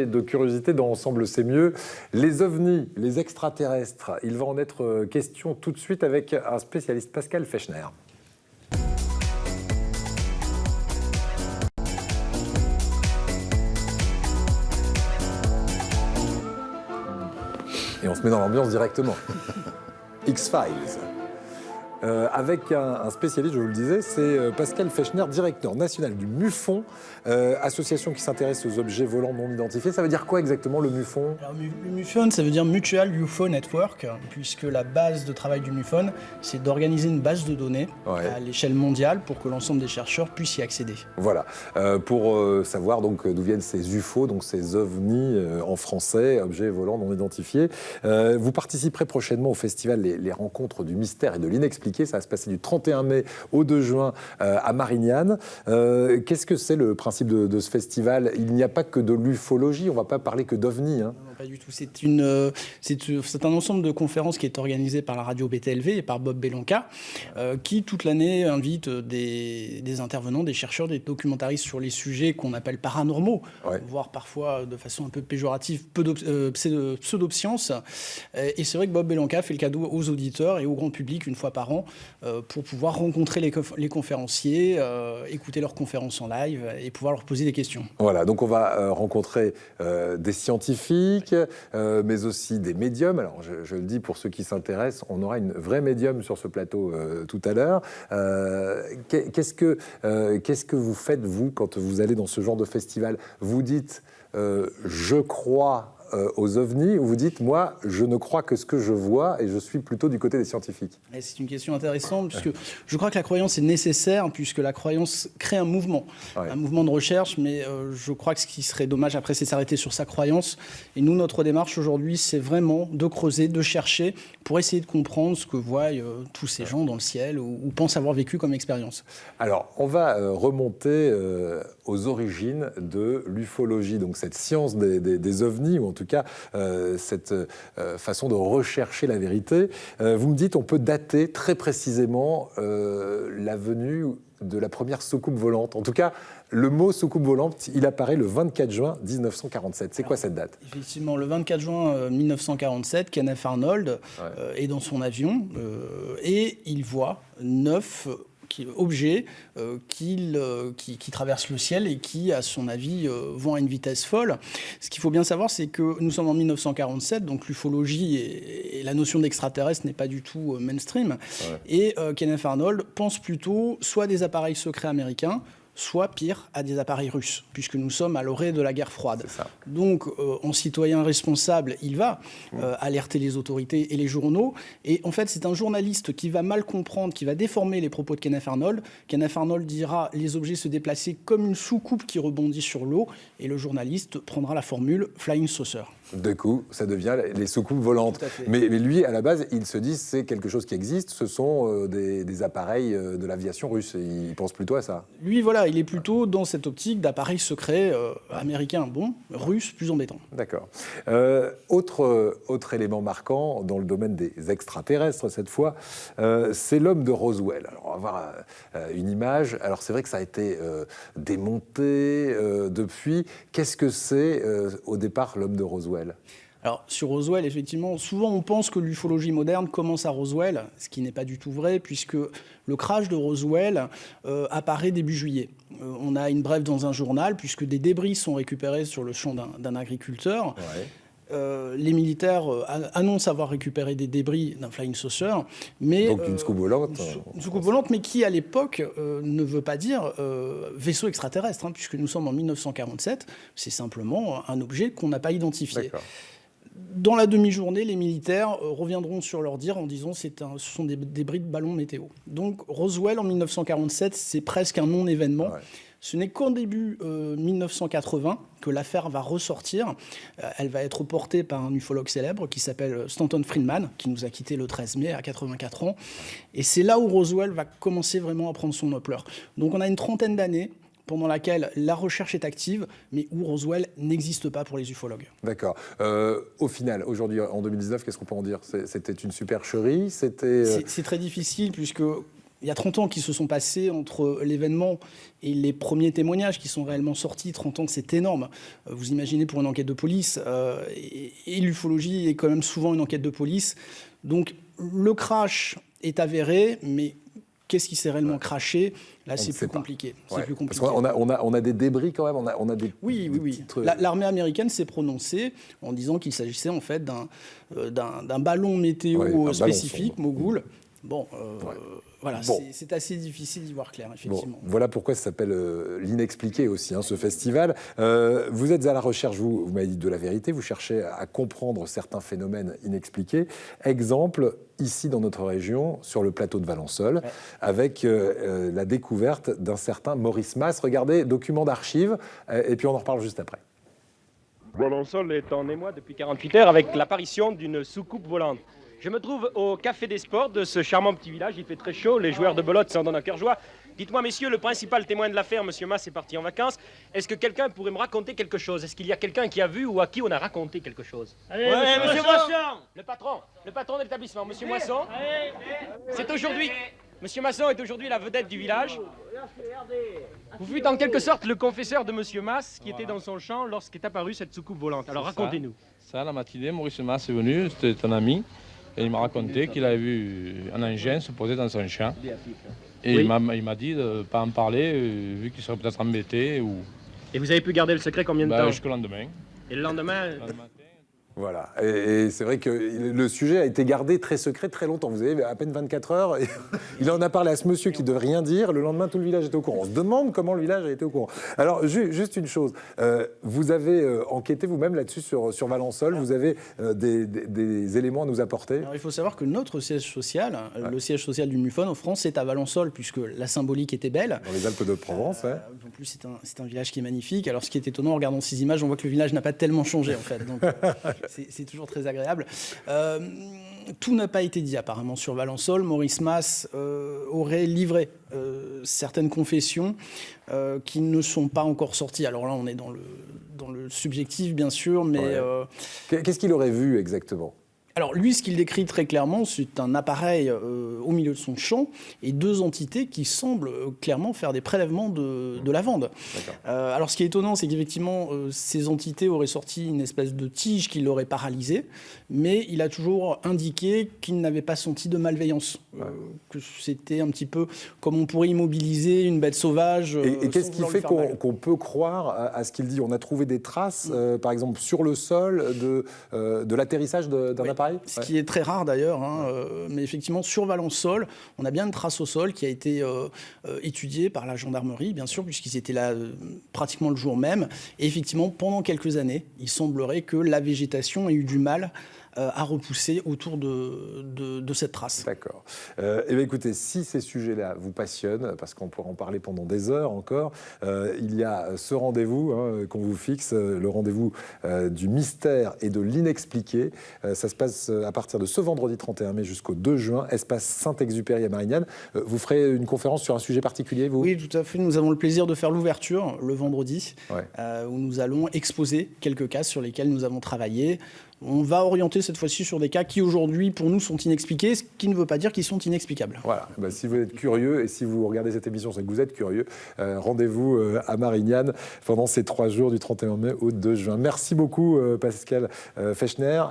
sujet de curiosité dans Ensemble c'est mieux. Les ovnis, les extraterrestres, il va en être question tout de suite avec un spécialiste, Pascal Fechner. Et on se met dans l'ambiance directement. X-Files. Avec un spécialiste, je vous le disais, c'est Pascal Fechner, directeur national du MUFON, association qui s'intéresse aux objets volants non identifiés. Ça veut dire quoi exactement le MUFON? Alors, le MUFON, ça veut dire Mutual UFO Network, puisque la base de travail du MUFON, c'est d'organiser une base de données à l'échelle mondiale pour que l'ensemble des chercheurs puissent y accéder. Voilà, pour savoir donc d'où viennent ces UFO, donc ces ovnis en français, objets volants non identifiés. Vous participerez prochainement au festival Les Rencontres du Mystère et de l'Inexpliqué. Ça va se passer du 31 mai au 2 juin à Marignane. Qu'est-ce que c'est le principe de ce festival? Il n'y a pas que de l'ufologie, on ne va pas parler que d'ovnis. Hein. Non, pas du tout. C'est un ensemble de conférences qui est organisé par la radio BTLV et par Bob Belanca, qui toute l'année invite des intervenants, des chercheurs, des documentaristes sur les sujets qu'on appelle paranormaux, voire parfois de façon un peu péjorative, pseudo-science. Et c'est vrai que Bob Belanca fait le cadeau aux auditeurs et au grand public une fois par an pour pouvoir rencontrer les conférenciers, écouter leurs conférences en live et pouvoir leur poser des questions. Voilà, donc on va rencontrer des scientifiques, mais aussi des médiums. Alors je le dis pour ceux qui s'intéressent, on aura une vraie médium sur ce plateau tout à l'heure. Qu'est-ce que vous faites, vous, quand vous allez dans ce genre de festival? Vous dites « je crois » aux ovnis, où vous dites, moi, je ne crois que ce que je vois et je suis plutôt du côté des scientifiques? C'est une question intéressante, puisque je crois que la croyance est nécessaire, puisque la croyance crée un mouvement de recherche, mais je crois que ce qui serait dommage après, c'est s'arrêter sur sa croyance. Et nous, notre démarche aujourd'hui, c'est vraiment de creuser, de chercher, pour essayer de comprendre ce que voient tous ces gens dans le ciel ou pensent avoir vécu comme expérience. Alors, on va remonter aux origines de l'ufologie, donc cette science des ovnis, ou en tout cas cette façon de rechercher la vérité. Vous me dites on peut dater très précisément la venue de la première soucoupe volante. En tout cas, le mot soucoupe volante, il apparaît le 24 juin 1947. C'est quoi cette date? Effectivement, le 24 juin 1947, Kenneth Arnold est dans son avion et il voit 9 objets qui traversent le ciel et qui, à son avis, vont à une vitesse folle. Ce qu'il faut bien savoir, c'est que nous sommes en 1947, donc l'ufologie et la notion d'extraterrestre n'est pas du tout mainstream. Et Kenneth Arnold pense plutôt soit à des appareils secrets américains, soit pire, à des appareils russes, puisque nous sommes à l'orée de la guerre froide. Donc, en citoyen responsable, il va alerter les autorités et les journaux. Et en fait, c'est un journaliste qui va mal comprendre, qui va déformer les propos de Kenneth Arnold. Kenneth Arnold dira « les objets se déplaçaient comme une soucoupe qui rebondit sur l'eau », et le journaliste prendra la formule « flying saucer ». De coup, ça devient les soucoupes volantes. Mais lui, à la base, il se dit c'est quelque chose qui existe, ce sont des appareils de l'aviation russe. Il pense plutôt à ça. Lui, voilà, il est plutôt dans cette optique d'appareils secrets américains, bon, russes, plus embêtants. D'accord. Autre élément marquant dans le domaine des extraterrestres, cette fois, c'est l'homme de Roswell. Alors, on va voir une image. Alors, c'est vrai que ça a été démonté depuis. Qu'est-ce que c'est, au départ, l'homme de Roswell? Alors, sur Roswell, effectivement, souvent on pense que l'ufologie moderne commence à Roswell, ce qui n'est pas du tout vrai, puisque le crash de Roswell apparaît début juillet. On a une brève dans un journal, puisque des débris sont récupérés sur le champ d'un agriculteur. Les militaires annoncent avoir récupéré des débris d'un flying saucer, mais donc une soucoupe volante. Une soucoupe volante, mais qui à l'époque ne veut pas dire vaisseau extraterrestre, hein, puisque nous sommes en 1947. C'est simplement un objet qu'on n'a pas identifié. Dans la demi-journée, les militaires reviendront sur leur dire en disant ce sont des débris de ballons météo. Donc Roswell en 1947, c'est presque un non-événement. Ce n'est qu'en début 1980 que l'affaire va ressortir. Elle va être portée par un ufologue célèbre qui s'appelle Stanton Friedman, qui nous a quittés le 13 mai à 84 ans. Et c'est là où Roswell va commencer vraiment à prendre son ampleur. Donc on a une trentaine d'années pendant laquelle la recherche est active, mais où Roswell n'existe pas pour les ufologues. D'accord. Au final, aujourd'hui, en 2019, qu'est-ce qu'on peut en dire? C'était une supercherie? C'est très difficile, puisque il y a 30 ans qui se sont passés entre l'événement et les premiers témoignages qui sont réellement sortis. 30 ans, c'est énorme. Vous imaginez pour une enquête de police. Et l'ufologie est quand même souvent une enquête de police. Donc le crash est avéré, mais qu'est-ce qui s'est réellement crashé? Là, c'est plus compliqué. Ouais. Plus compliqué. Parce qu'on a des débris quand même. On a des, oui. L'armée américaine s'est prononcée en disant qu'il s'agissait en fait d'un ballon météo spécifique, Mogul. Bon, voilà, c'est assez difficile d'y voir clair, effectivement. Bon, voilà pourquoi ça s'appelle l'inexpliqué aussi, ce festival. Vous êtes à la recherche, vous m'avez dit, de la vérité, vous cherchez à comprendre certains phénomènes inexpliqués. Exemple, ici dans notre région, sur le plateau de Valensole, avec la découverte d'un certain Maurice Mas. Regardez, document d'archives, et puis on en reparle juste après. Valensole est en émoi depuis 48 heures avec l'apparition d'une soucoupe volante. Je me trouve au Café des Sports de ce charmant petit village. Il fait très chaud, les joueurs de belote s'en donnent à cœur joie. Dites-moi, messieurs, le principal témoin de l'affaire, M. Mas, est parti en vacances. Est-ce que quelqu'un pourrait me raconter quelque chose? Est-ce qu'il y a quelqu'un qui a vu ou à qui on a raconté quelque chose? Allez, monsieur Moisson. Le patron de l'établissement, M. Moisson. C'est aujourd'hui... M. Masson est aujourd'hui la vedette du village. Vous fûtes en quelque sorte le confesseur de M. Mas qui était dans son champ lorsqu'est apparue cette soucoupe volante. Alors racontez-nous. Ça, la matinée, Maurice Mas est venu, c'était un ami. Et il m'a raconté qu'il avait vu un engin se poser dans son champ. Et il m'a dit de ne pas en parler, vu qu'il serait peut-être embêté. Et vous avez pu garder le secret combien de temps? Jusqu'au lendemain. Et le lendemain Voilà, et c'est vrai que le sujet a été gardé très secret très longtemps. Vous avez à peine 24 heures, et il en a parlé à ce monsieur qui ne devait rien dire. Le lendemain, tout le village était au courant. On se demande comment le village a été au courant. Alors, juste une chose, vous avez enquêté vous-même là-dessus sur Valensole. Vous avez des éléments à nous apporter. Alors, il faut savoir que notre siège social, le siège social du MUFON en France, c'est à Valensole, puisque la symbolique était belle. Dans les Alpes-de-Provence, En plus, c'est un village qui est magnifique. Alors, ce qui est étonnant en regardant ces images, on voit que le village n'a pas tellement changé, en fait. Donc, c'est toujours très agréable. Tout n'a pas été dit apparemment sur Valensole. Maurice Mas aurait livré certaines confessions qui ne sont pas encore sorties. Alors là, on est dans le subjectif, bien sûr, mais... Qu'est-ce qu'il aurait vu exactement ? Alors lui, ce qu'il décrit très clairement, c'est un appareil au milieu de son champ et deux entités qui semblent clairement faire des prélèvements de lavande. Alors ce qui est étonnant, c'est qu'effectivement, ces entités auraient sorti une espèce de tige qui l'aurait paralysé, mais il a toujours indiqué qu'il n'avait pas senti de malveillance, que c'était un petit peu comme on pourrait immobiliser une bête sauvage. Et qu'est-ce qui fait qu'on peut croire à ce qu'il dit? On a trouvé des traces, par exemple, sur le sol de l'atterrissage d'un appareil? Ce qui est très rare d'ailleurs, mais effectivement sur Valensole, on a bien une trace au sol qui a été étudiée par la gendarmerie, bien sûr, puisqu'ils étaient là pratiquement le jour même. Et effectivement, pendant quelques années, il semblerait que la végétation ait eu du mal à repousser autour de cette trace. D'accord. Eh bien, écoutez, si ces sujets-là vous passionnent, parce qu'on pourra en parler pendant des heures encore, il y a ce rendez-vous qu'on vous fixe, le rendez-vous du mystère et de l'inexpliqué. Ça se passe à partir de ce vendredi 31 mai jusqu'au 2 juin, espace Saint-Exupéry à Marignane. Vous ferez une conférence sur un sujet particulier, vous? Oui, tout à fait. Nous avons le plaisir de faire l'ouverture le vendredi, où nous allons exposer quelques cas sur lesquels nous avons travaillé. On va orienter cette fois-ci sur des cas qui aujourd'hui pour nous sont inexpliqués, ce qui ne veut pas dire qu'ils sont inexplicables. Voilà, si vous êtes curieux et si vous regardez cette émission, c'est que vous êtes curieux, rendez-vous à Marignane pendant ces 3 jours du 31 mai au 2 juin. Merci beaucoup Pascal Fechner.